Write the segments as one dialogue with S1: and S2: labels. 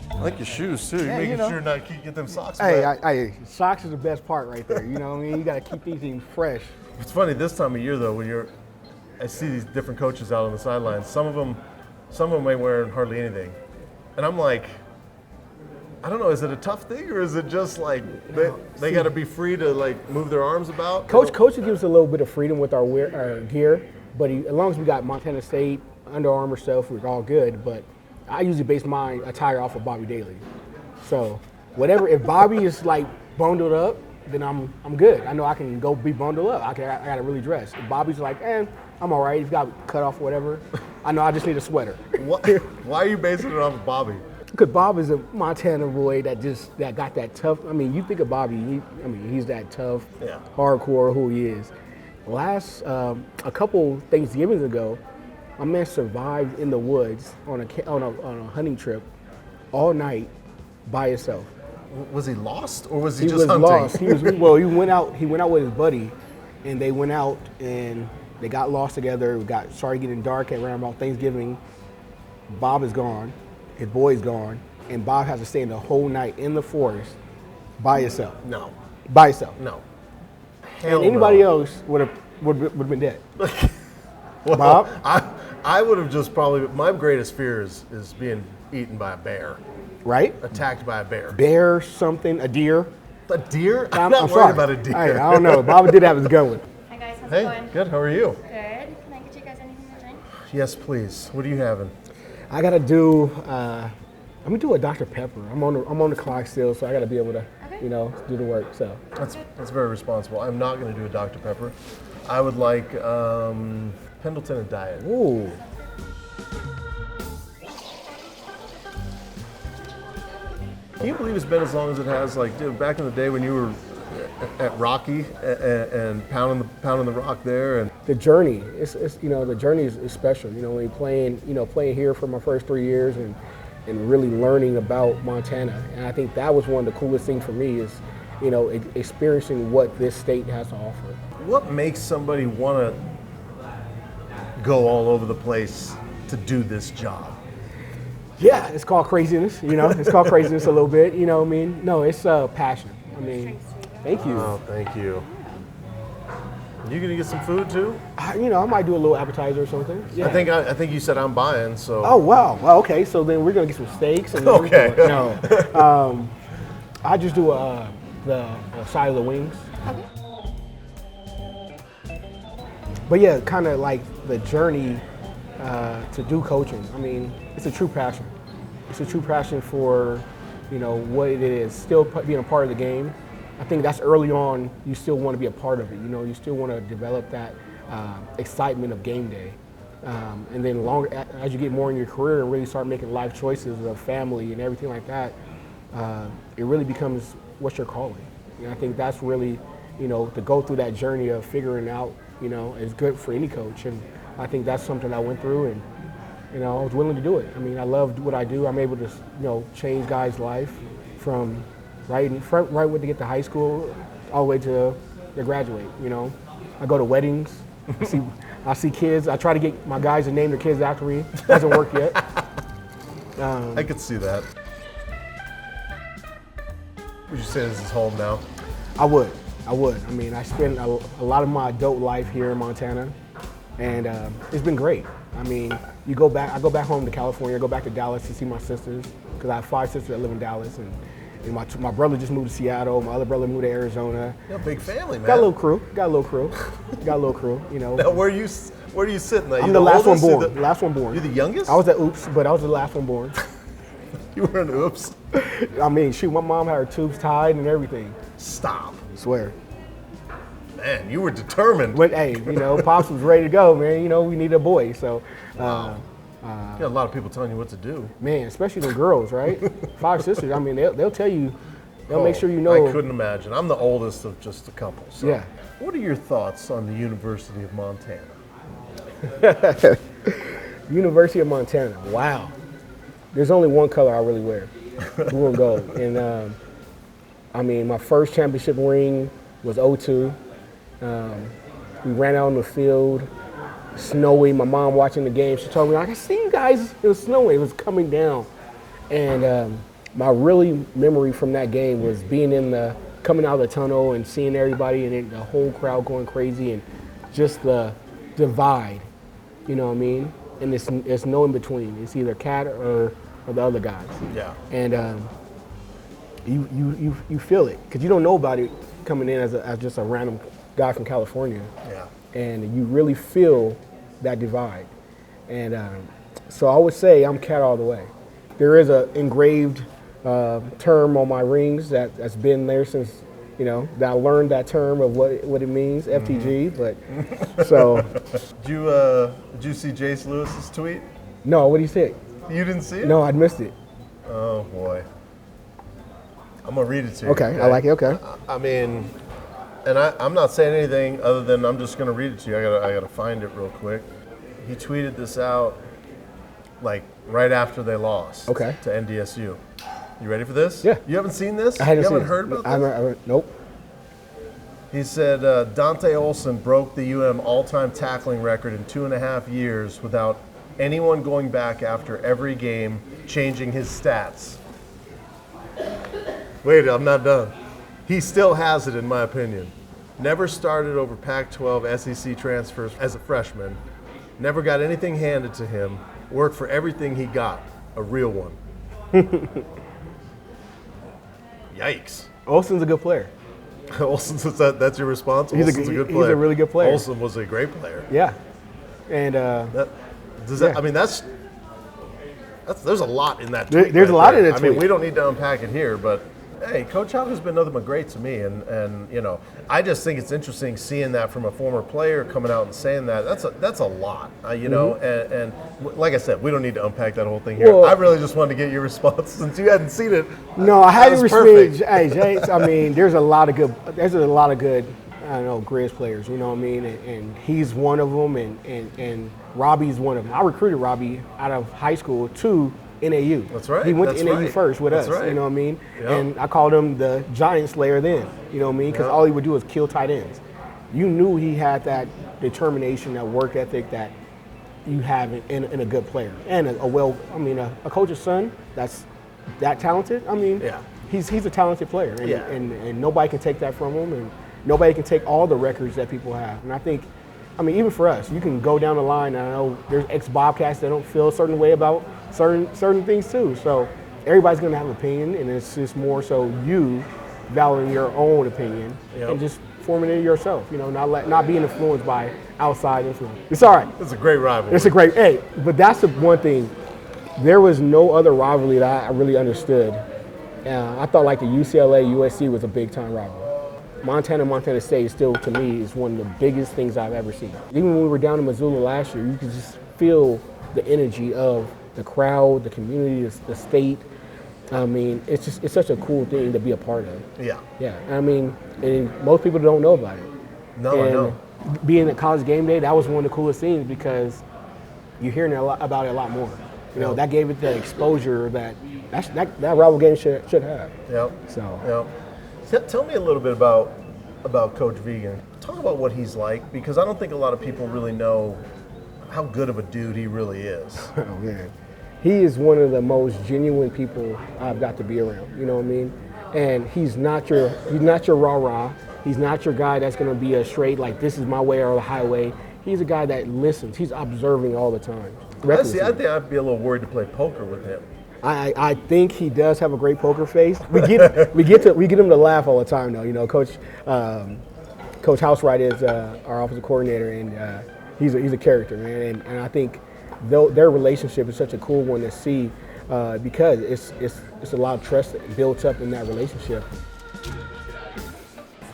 S1: I like your shoes too. You're making sure not to get them socks
S2: wet.
S1: Hey,
S2: socks is the best part right there. You know what I mean? You got to keep these things fresh.
S1: It's funny this time of year though, when I see these different coaches out on the sidelines. Some of them ain't wearing hardly anything, and I'm like, I don't know. Is it a tough thing or is it just like they got to be free to like move their arms about?
S2: Coach gives us a little bit of freedom with our gear, but as long as we got Montana State Under Armour stuff, we're all good. But I usually base my attire off of Bobby Daly. So whatever, if Bobby is like bundled up, then I'm good. I know I can go be bundled up. I got to really dress. If Bobby's like, I'm all right. If you got cut off or whatever, I know I just need a sweater.
S1: Why are you basing it off of Bobby?
S2: Because Bob is a Montana boy that got that tough. I mean, you think of Bobby, he's that tough, hardcore who he is. Last a couple Thanksgivings ago, my man survived in the woods on a hunting trip all night by himself.
S1: Was he lost or was he just hunting?
S2: Lost. He went out with his buddy, and they went out and they got lost together. It started getting dark at around about Thanksgiving. Bob is gone, his boy's gone, and Bob has to stay in the whole night in the forest by himself.
S1: No.
S2: By himself.
S1: No.
S2: Hell and anybody else would have been dead.
S1: Well,
S2: Bob?
S1: I would have just probably, my greatest fear is being eaten by a bear.
S2: Right?
S1: Attacked by a bear.
S2: Bear, something, a deer.
S1: A deer? I'm not worried about a deer.
S2: Hey, I don't know. Bob did have his gun with him.
S3: Hi guys, how's it going?
S1: Good. How are you?
S3: Good. Can I get you guys anything to drink?
S1: Yes, please. What are you having?
S2: I gotta do. I'm gonna do a Dr. Pepper. I'm on the clock still, so I gotta be able to, do the work. So
S1: that's very responsible. I'm not gonna do a Dr. Pepper. I would like Pendleton and Diet.
S2: Ooh.
S1: Can you believe it's been as long as it has? Like, dude, back in the day when you were at Rocky and pounding the rock there, and
S2: the journey. It's the journey is special. When you're playing here for my first 3 years and really learning about Montana. And I think that was one of the coolest things for me is, experiencing what this state has to offer.
S1: What makes somebody want to go all over the place to do this job?
S2: Yeah, it's called craziness, It's called craziness a little bit, No, it's passion. Thank you.
S1: Oh, thank you. You gonna get some food too?
S2: I might do a little appetizer or something. Yeah.
S1: I think you said I'm buying, so.
S2: Oh wow. Well, okay. So then we're gonna get some steaks and.
S1: Okay.
S2: I just do the side of the wings.
S3: Okay.
S2: But yeah, kind of like the journey to do coaching. It's a true passion. It's a true passion for, what it is. Still being a part of the game. I think that's early on. You still want to be a part of it. You still want to develop that excitement of game day. And then as you get more in your career and really start making life choices of family and everything like that, it really becomes what you're calling. I think that's really, to go through that journey of figuring out, is good for any coach. And I think that's something I went through, and I was willing to do it. I loved what I do. I'm able to, change guys' life from right when they get to high school all the way to they graduate. I go to weddings. I see kids. I try to get my guys to name their kids after me. Hasn't worked yet.
S1: I could see that. Would you say this is home now?
S2: I would. I spent a lot of my adult life here in Montana, and it's been great. I go back home to California. I go back to Dallas to see my sisters because I have 5 sisters that live in Dallas, and my brother just moved to Seattle. My other brother moved to Arizona.
S1: You're a big family, man.
S2: Got a little crew.
S1: Now, where are you sitting?
S2: I'm the last one born. Last one born.
S1: You're the youngest?
S2: I was at Oops, but I was the last one born.
S1: You were an Oops?
S2: My mom had her tubes tied and everything.
S1: Stop.
S2: I swear.
S1: Man, you were determined.
S2: But hey, Pops was ready to go, man. We needed a boy, so
S1: wow. You got a lot of people telling you what to do.
S2: Man, especially the girls, right? 5 sisters. I mean, they'll tell you. They'll make sure you know.
S1: I couldn't imagine. I'm the oldest of just a couple. So.
S2: Yeah.
S1: What are your thoughts on the University of Montana?
S2: University of Montana. Wow. There's only one color I really wear, blue and gold. And I mean, my first championship ring was 02. We ran out on the field, snowy. My mom watching the game, she told me, I can see you guys. It was snowing. It was coming down. And my really memory from that game was being coming out of the tunnel and seeing everybody and then the whole crowd going crazy and just the divide, you know what I mean? And it's no in between. It's either Cat or the other guys.
S1: Yeah.
S2: And you feel it because you don't know about it coming in as just a random guy from California.
S1: Yeah.
S2: And you really feel that divide. And so I would say I'm Cat all the way. There is a engraved term on my rings that's been there since, that I learned that term of what it means, FTG. But so.
S1: Did you see Jace Lewis's tweet?
S2: No, what did he say?
S1: You didn't see it?
S2: No, I missed it.
S1: Oh boy. I'm gonna read it to you.
S2: Okay, I like it. Okay.
S1: I mean, and I'm not saying anything other than I'm just gonna read it to you. I gotta find it real quick. He tweeted this out like right after they lost.
S2: Okay.
S1: To NDSU. You ready for this?
S2: Yeah.
S1: You haven't seen this?
S2: I haven't
S1: you
S2: seen
S1: haven't heard about this?
S2: I haven't, nope.
S1: He said Dante Olson broke the UM all-time tackling record in 2.5 years without anyone going back after every game changing his stats. Wait, I'm not done. He still has it, in my opinion. Never started over Pac-12 SEC transfers as a freshman. Never got anything handed to him. Worked for everything he got. A real one. Yikes.
S2: Olsen's a good player.
S1: Olsen, that's your response? Olsen's a good player.
S2: He's a really good player.
S1: Olsen was a great player.
S2: Yeah. And
S1: I mean, that's there's a lot in that tweet.
S2: There's a lot in it.
S1: I mean, we don't need to unpack it here, but hey, Coach Houck has been nothing but great to me, and I just think it's interesting seeing that from a former player coming out and saying that. That's a lot, and like I said, we don't need to unpack that whole thing here.
S2: Well,
S1: I really just wanted to get your response since you hadn't seen it.
S2: No, I hadn't
S1: perfect.
S2: Hey, James, I mean, there's a lot of good, I don't know, Grizz players, you know what I mean? And he's one of them, and Robbie's one of them. I recruited Robbie out of high school to NAU.
S1: That's right.
S2: He went to NAU first with us,
S1: right.
S2: you know what I mean?
S1: Yep.
S2: And I called him the Giant Slayer then, you know what I mean? Because all he would do was kill tight ends. You knew he had that determination, that work ethic that you have in a good player. And a coach's son that's that talented, he's a talented player. And nobody can take that from him, and nobody can take all the records that people have. And I think, even for us, you can go down the line, and I know there's ex-Bobcats that don't feel a certain way about certain things too. So everybody's going to have an opinion, and it's just more so you valuing your own opinion and just forming it yourself. Not being influenced by outside influence. It's all right.
S1: It's a great rivalry.
S2: It's a great but that's the one thing. There was no other rivalry that I really understood. I thought like the UCLA-USC was a big-time rivalry. Montana State still, to me, is one of the biggest things I've ever seen. Even when we were down in Missoula last year, you could just feel the energy of the crowd, the community, the state. It's such a cool thing to be a part of.
S1: Yeah.
S2: Yeah. And most people don't know about it.
S1: No, I know.
S2: Being at College Game Day, that was one of the coolest things because you're hearing about it a lot more. That gave it the exposure that rival game should have.
S1: Yep.
S2: So.
S1: Yep. Tell me a little bit about Coach Vegan. Talk about what he's like, because I don't think a lot of people really know how good of a dude he really is.
S2: Oh man, he is one of the most genuine people I've got to be around. You know what I mean? And he's not your rah-rah. He's not your guy that's going to be a straight like this is my way or the highway. He's a guy that listens. He's observing all the time.
S1: I think I'd be a little worried to play poker with him.
S2: I think he does have a great poker face. We get him to laugh all the time though. Coach Housewright is our offensive coordinator, and he's a character, man. And I think their relationship is such a cool one to see because it's a lot of trust built up in that relationship.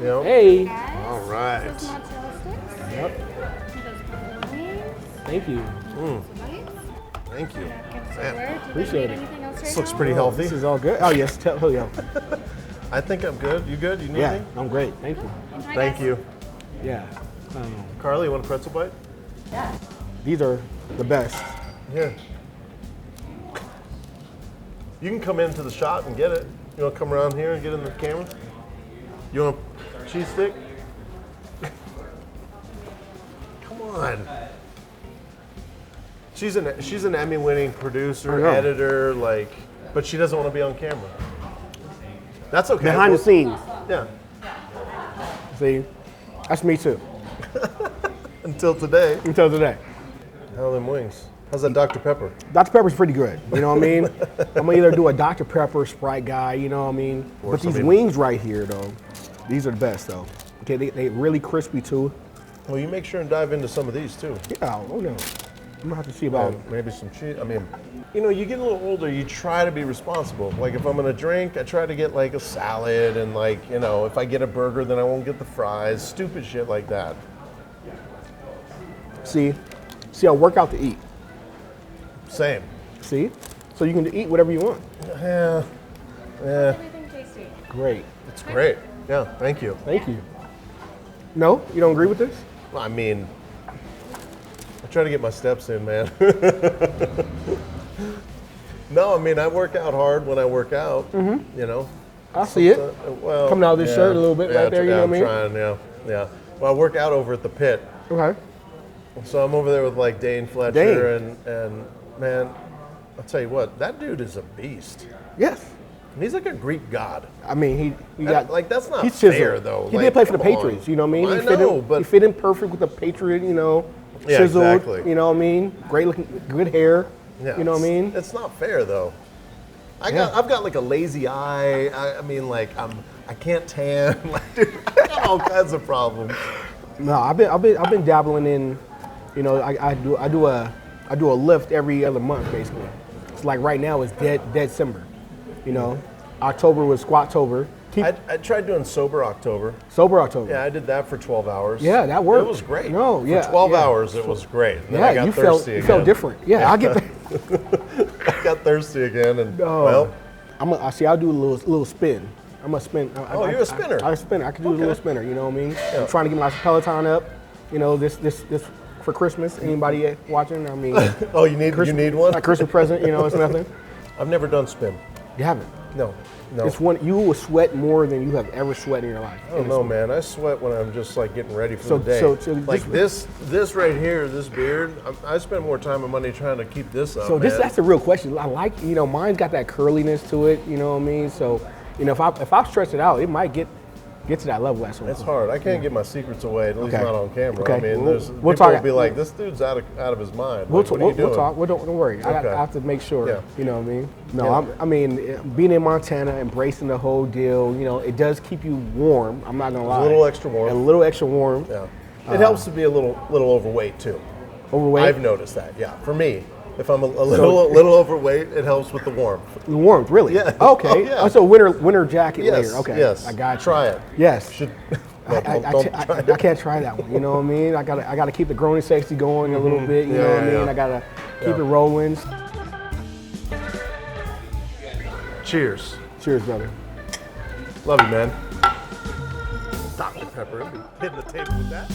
S1: Yep.
S2: Hey.
S1: All right.
S3: This is mozzarella sticks.
S2: Yep.
S3: Those pepperonis.
S2: Thank you.
S3: Some bites.
S1: Thank you.
S3: Napkins
S1: Man,
S3: over. Do you
S2: appreciate
S3: need
S2: it.
S3: anything else right
S1: This looks
S3: now?
S1: pretty healthy.
S2: This is all good. Oh yes, tell yo.
S1: I think I'm good. You good? You need
S2: Yeah,
S1: anything?
S2: I'm great. Thank you.
S3: Hi,
S1: Thank
S3: guys.
S1: you.
S2: Yeah,
S1: Carly, you want a pretzel bite?
S2: these are the best.
S1: Here. You can come into the shop and get it. You want to come around here and get in the camera? You want a cheese stick? Come on. She's an Emmy-winning producer,
S2: I know.
S1: editor, but she doesn't want to be on camera. That's okay.
S2: Behind the scenes.
S1: Yeah.
S2: See, that's me too.
S1: Until today.
S2: Until today.
S1: How are them wings? How's that Dr. Pepper?
S2: Dr. Pepper's pretty good. You know what I mean? I'm gonna either do a Dr. Pepper Sprite guy. You know what I mean?
S1: Or
S2: But these
S1: something-
S2: wings right here, though, these are the best, though. Okay, they really crispy too.
S1: Well, you make sure and dive into some of these too.
S2: Yeah, oh no. I'm gonna have to see about.
S1: Maybe some cheese. I mean, you get a little older, you try to be responsible. Like if I'm gonna drink, I try to get like a salad and if I get a burger, then I won't get the fries. Stupid shit like that.
S2: See, I work out to eat.
S1: Same.
S2: See, so you can eat whatever you want.
S1: Yeah.
S3: Everything tasty.
S2: Great.
S1: It's great. Yeah, thank you.
S2: Thank you. No, you don't agree with this?
S1: Well, I mean, I try to get my steps in, man. No, I mean, I work out hard when I work out,
S2: I see it.
S1: Well,
S2: Coming out of this shirt a little bit right there, you know what I mean?
S1: I'm trying, yeah. Well, I work out over at the pit.
S2: Okay.
S1: So I'm over there with like Dane Fletcher and man, I'll tell you what, that dude is a beast.
S2: Yes.
S1: He's like a Greek god.
S2: I mean, he got
S1: that's not
S2: he's
S1: fair
S2: chiseled.
S1: though.
S2: He
S1: Like,
S2: did play for the
S1: come on.
S2: Patriots. You know what I mean?
S1: I
S2: He fit
S1: know,
S2: in,
S1: but
S2: he fit in perfect with the Patriot.
S1: Yeah,
S2: chiseled.
S1: exactly.
S2: You know what I mean? Great looking, good hair.
S1: yeah,
S2: You know what I mean?
S1: It's not fair though. I've got like a lazy eye. I can't tan. Like, dude, I got all kinds of problems.
S2: No, I've been dabbling in. I do a lift every other month basically. It's like right now it's December. October was Squattober.
S1: I tried doing sober October.
S2: Sober October.
S1: Yeah, I did that for 12 hours.
S2: Yeah, that worked.
S1: It was great.
S2: No,
S1: for
S2: yeah,
S1: 12
S2: yeah.
S1: hours it was great. And then
S2: Yeah,
S1: I got
S2: you
S1: thirsty
S2: felt different. Yeah, I get.
S1: I got thirsty again, and
S2: Oh. I'll do a little spin. I'm a spin.
S1: You're a spinner.
S2: I'm a spinner. I can do a little spinner. You know what I mean?
S1: Yeah.
S2: I'm trying to get my Peloton up. This for Christmas. Anybody watching? I mean,
S1: Oh, you need one?
S2: a Christmas present. It's nothing.
S1: I've never done spin.
S2: You haven't.
S1: No.
S2: It's one you will sweat more than you have ever sweat in your life.
S1: I don't know, man. I sweat when I'm just like getting ready for
S2: So-
S1: the day.
S2: so
S1: like this right here, this beard. I spend more time and money trying to keep this up.
S2: So
S1: man.
S2: that's the real question. I like, mine's got that curliness to it. You know what I mean? So, if I stretch it out, it might get to that level at some point.
S1: It's hard. I can't give my secrets away, at least
S2: Okay.
S1: not on camera.
S2: Okay.
S1: I mean,
S2: We'll
S1: people
S2: talk-
S1: will be like, "This dude's out of his mind."
S2: We'll
S1: Like, what are you doing?
S2: talk. Don't worry. I
S1: Okay.
S2: have to make sure.
S1: Yeah.
S2: You know what I mean? No,
S1: Yeah.
S2: being in Montana, embracing the whole deal. It does keep you warm. I'm not gonna lie.
S1: A little extra warm.
S2: A little extra warm.
S1: Yeah. It helps to be a little overweight too.
S2: Overweight.
S1: I've noticed that. Yeah. For me, if I'm a little overweight, it helps with the warmth.
S2: The warmth, really?
S1: Yeah.
S2: Okay.
S1: Oh, yeah.
S2: So winter jacket
S1: Yes.
S2: layer. Okay.
S1: Yes.
S2: I got you.
S1: Try it.
S2: Yes.
S1: Should. No, don't
S2: I can't try that one. You know what I mean? I gotta keep the grown and sexy going a little bit. You know what I mean?
S1: Yeah.
S2: I gotta keep
S1: Yeah.
S2: it rolling.
S1: Cheers.
S2: Cheers, brother.
S1: Love you, man. Dr. Pepper. Hitting the table with that.